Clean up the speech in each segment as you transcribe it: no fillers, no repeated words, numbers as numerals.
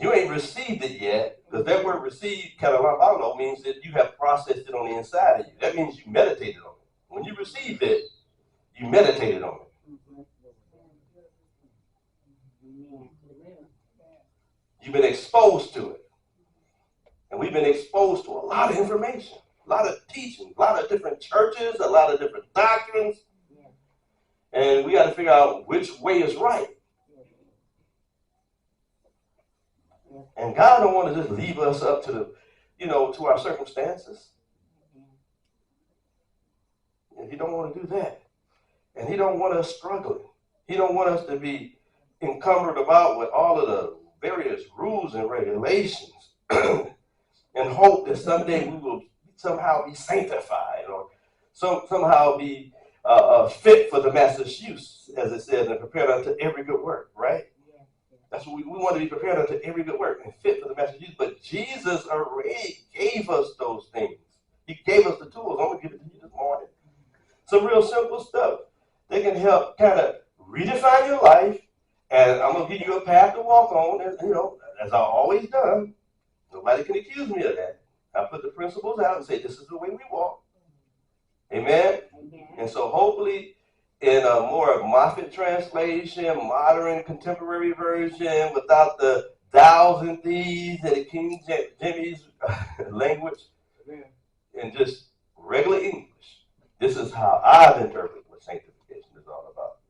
You ain't received it yet, because that word received, katalambano, means that you have processed it on the inside of you. That means you meditated on it. When you received it, you meditated on it. You've been exposed to it. And we've been exposed to a lot of information, a lot of teaching, a lot of different churches, a lot of different doctrines. And we got to figure out which way is right. And God don't want to just leave us up to to our circumstances. And He don't want to do that. And He don't want us struggling. He don't want us to be encumbered about with all of the various rules and regulations and hope that someday we will somehow be sanctified or somehow be fit for the master's use, as it says, and prepared unto every good work, right? That's what we want to be prepared unto every good work and fit for the master's use. But Jesus already gave us those things. He gave us the tools. I'm going to give it to you this morning. Some real simple stuff. They can help kind of redefine your life. And I'm going to give you a path to walk on. And, as I've always done. Nobody can accuse me of that. I put the principles out and say, this is the way we walk. Amen? Amen. And so hopefully in a more Moffett translation, modern contemporary version, without the thous and these and the King Jimmy's language, and just regular English. This is how I've interpreted what sanctification is all about.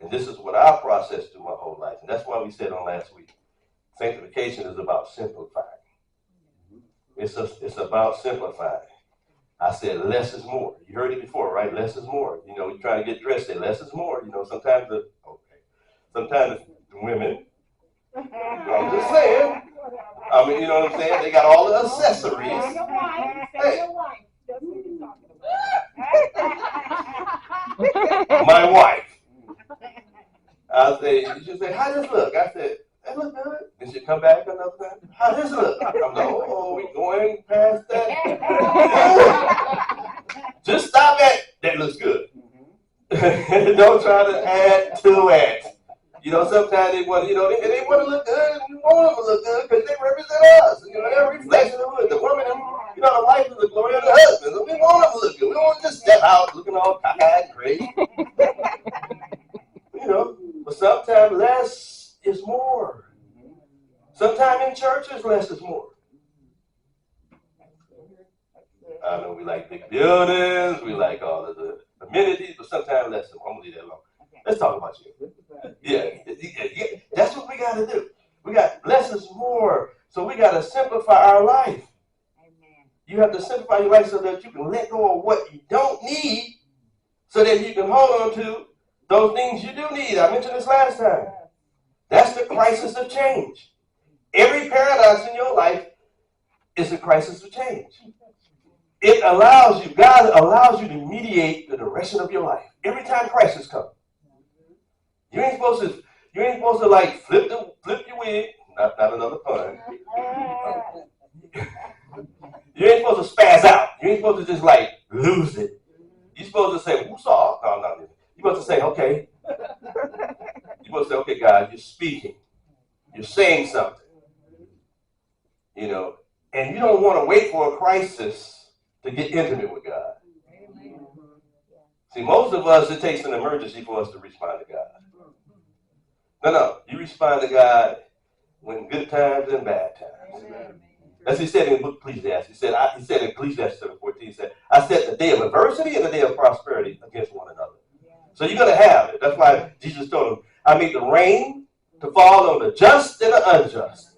And this is what I've processed through my whole life. And that's why we said on last week, sanctification is about simplifying. It's about simplifying. I said less is more. You heard it before, right? Less is more. You're trying to get dressed, say less is more. Sometimes the women, I'm just saying. I mean, you know what I'm saying? They got all the accessories. Hey. My wife. I say, she say, how does it look? I said, that look good. Then she come back another time. How does it look? I'm like, we going past that? Just stop at, that looks good. Don't try to add to it. Sometimes they want, they want to look good, and we want them to look good because they represent us. They're a reflection of it. The woman, the wife is the glory of the husband. So we want them to look good. We don't want to just step out looking all cockeyed and great. But sometimes less is more. Sometimes in churches, less is more. I know we like big buildings, we like all of the amenities, but sometimes less is more. I'm going to leave that alone. Let's talk about you. Yeah, that's what we got to do. We got less is more. So we got to simplify our life. Amen. You have to simplify your life so that you can let go of what you don't need so that you can hold on to those things you do need. I mentioned this last time. That's the crisis of change. Every paradox in your life is a crisis of change. It allows you, God allows you to mediate the direction of your life. Every time crisis comes. You ain't supposed to like flip your wig. Not another pun. You ain't supposed to spaz out. You ain't supposed to just like lose it. You're supposed to say, woosah. No. You're supposed to say, okay. You're supposed to say, okay, God, you're speaking. You're saying something. And you don't want to wait for a crisis to get intimate with God. See, most of us, it takes an emergency for us to respond to God. No. You respond to God when good times and bad times. As he said in the book Ecclesiastes. He said in Ecclesiastes 7:14, he said, I set the day of adversity and the day of prosperity against one another. So you're going to have it. That's why Jesus told him, I make the rain to fall on the just and the unjust.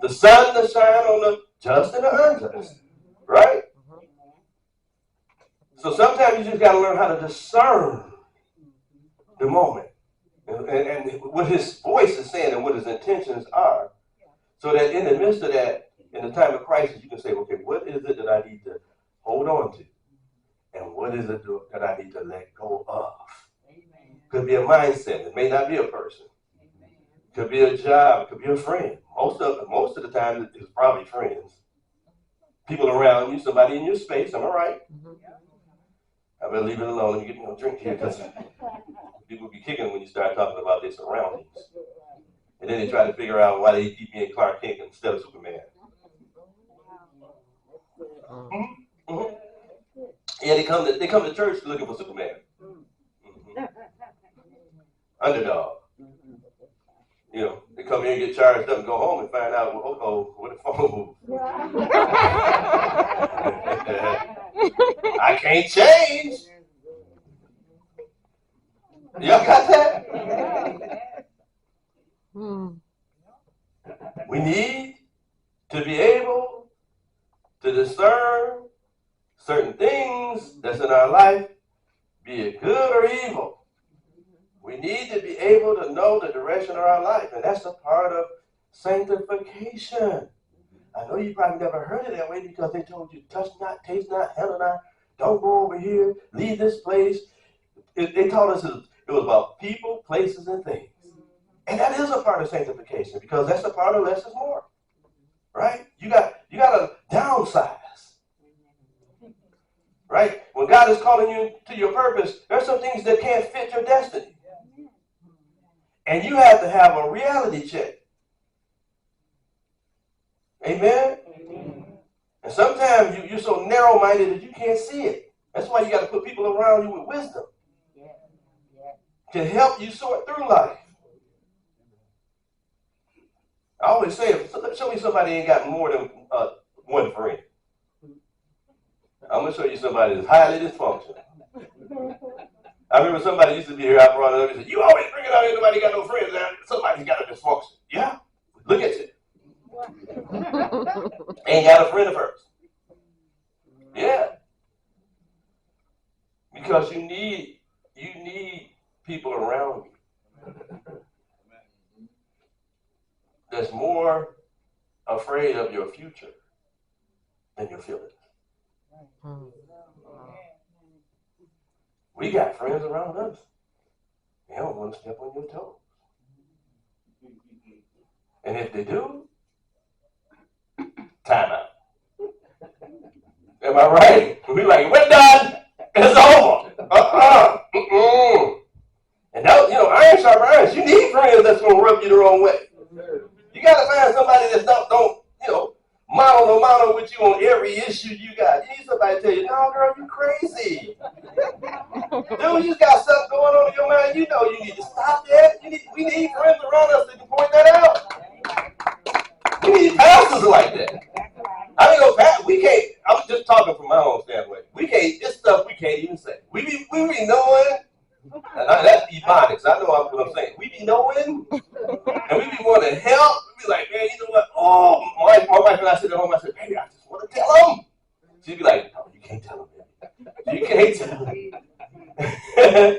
The sun to shine on the just and the unjust. Right? So sometimes you just got to learn how to discern the moment. And what his voice is saying and what his intentions are. So that in the midst of that, in the time of crisis, you can say, okay, what is it that I need to hold on to? And what is it that I need to let go of? Could be a mindset. It may not be a person. Could be a job. It could be a friend. Most of the time, it's probably friends. People around you, somebody in your space. Am I right? I better leave it alone. Let me get me a drink here because people be kicking when you start talking about their surroundings. And then they try to figure out why they keep being Clark Kent instead of Superman. Mm-hmm. Yeah, they come to church looking for Superman. Mm-hmm. Underdog. You know, they come here and get charged up and go home and find out, well, what the phone moved. I can't change. Y'all got that? We need to be able to discern certain things that's in our life, be it good or evil. We need to be able to know the direction of our life, and that's a part of sanctification. I know you probably never heard it that way because they told you, touch not, taste not, handle not, don't go over here, leave this place. They taught us it was about people, places, and things. And that is a part of sanctification because that's a part of less is more, right? You got to downsize, right? When God is calling you to your purpose, there's some things that can't fit your destiny. And you have to have a reality check. Amen? Amen. And sometimes you're so narrow-minded that you can't see it. That's why you got to put people around you with wisdom to help you sort through life. I always say, show me somebody ain't got more than one friend. I'm going to show you somebody that's highly dysfunctional. I remember somebody used to be here, I brought it up and said, you always bring it out, ain't nobody got no friends. Somebody's got a dysfunction. Yeah, look at you. Ain't got a friend of hers. Yeah. Because you need people around you that's more afraid of your future than your feelings. We got friends around us. They don't want to step on your toes. And if they do, time out. Am I right? We like, we're done. It's over. And that, iron sharp iron. You need friends that's going to rub you the wrong way. You got to find somebody that don't mono with you on every issue you got. You need somebody to tell you, no, girl, you crazy. Dude, you got something going on in your mind. You know you need to stop that. We need friends around us that can point that out. We need pastors like that. We can't, I'm just talking from my own standpoint. This stuff we can't even say. We be knowing, and that's ebonics. I know what I'm saying. We be knowing, and we be wanting to help. We be like, man, you know what? Oh, my wife and I sit at home, I said, baby, I just want to tell them. She'd be like, no, you can't tell them, baby. You can't tell them.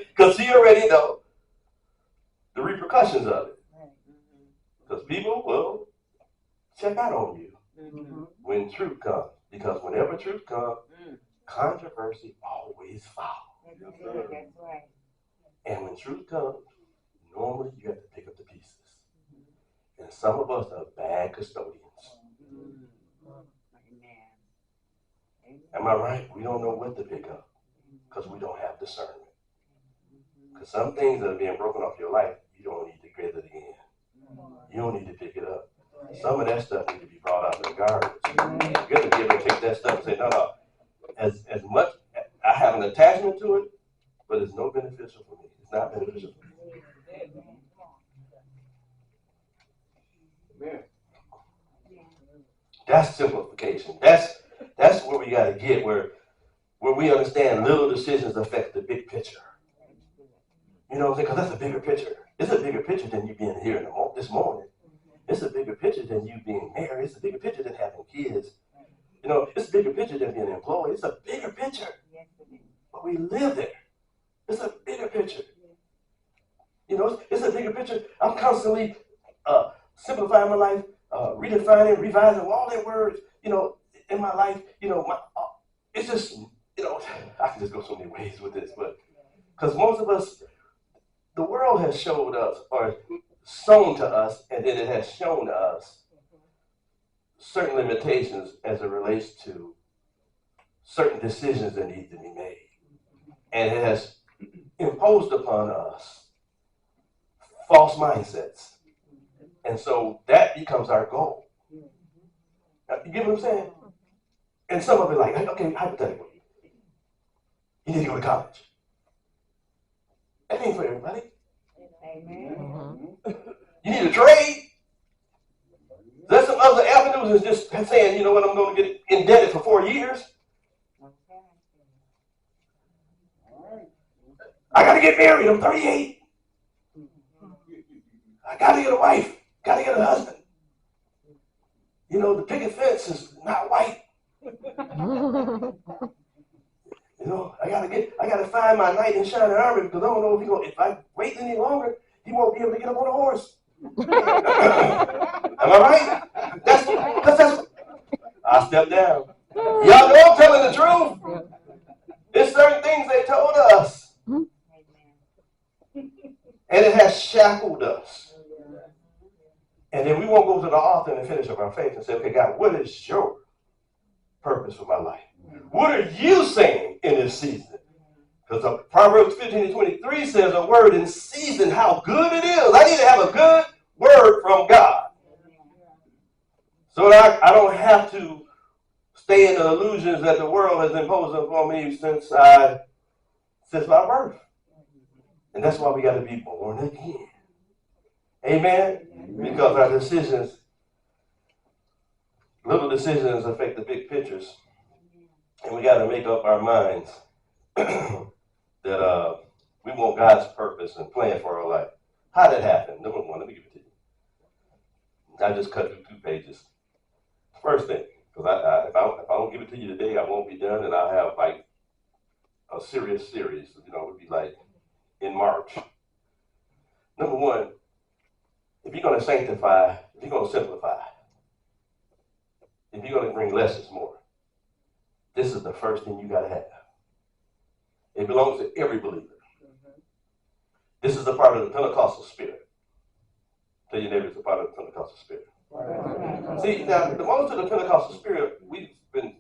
Because she already know the repercussions of it. Because people will check out on you when truth comes. Because whenever truth comes, controversy always follows. That's right. And when truth comes, normally you have to pick up the pieces. And some of us are bad custodians. Am I right? We don't know what to pick up because we don't have discernment. Because some things that are being broken off your life, you don't need to get it again. You don't need to pick it up. Some of that stuff needs to be brought out of the garbage. You have to be able to take that stuff and say, no. As much, I have an attachment to it, but it's no beneficial for me. It's not beneficial for me. That's simplification. That's where we got to get, where we understand little decisions affect the big picture. You know what I'm saying? Because that's a bigger picture. It's a bigger picture than you being here this morning. It's a bigger picture than you being married. It's a bigger picture than having kids. It's a bigger picture than being employed. It's a bigger picture. But we live there. It's a bigger picture. It's a bigger picture. I'm constantly simplifying my life, redefining, revising all their words, in my life. It's just, I can just go so many ways with this, but because most of us, the world has showed us or shown to us, and then it has shown us certain limitations as it relates to certain decisions that need to be made. And it has imposed upon us false mindsets And so that becomes our goal. Now, you get what I'm saying? And some of it like, okay, hypothetically, you need to go to college. That ain't for everybody. Amen. You need a trade. There's some other avenues than just saying, you know what, I'm going to get indebted for 4 years. I got to get married. I'm 38. I got to get a wife. Got to get a husband. You know, the picket fence is not white. You know, I gotta find my knight in shining armor because I don't know if I wait any longer, he won't be able to get up on a horse. Am I right? That's I step down. Y'all know I'm telling the truth. There's certain things they told us. And it has shackled us. And then we won't go to the author and finish up our faith and say, okay, God, what is your purpose for my life? What are you saying in this season? Because Proverbs 15:23 says a word in season, how good it is. I need to have a good word from God. So that I don't have to stay in the illusions that the world has imposed upon me since my birth. And that's why we got to be born again. Amen? Because our decisions, little decisions affect the big pictures. And we got to make up our minds that we want God's purpose and plan for our life. How did it happen? Number one, let me give it to you. I just cut through 2 pages. First thing, because if I don't give it to you today, I won't be done, and I'll have like a serious series. You know, it would be like in March. Number one, if you're going to sanctify, if you're going to simplify, if you're going to bring less is more, this is the first thing you got to have. It belongs to every believer. This is a part of the Pentecostal spirit. Tell your neighbor it's a part of the Pentecostal spirit. See, now, the most of the Pentecostal spirit, we've been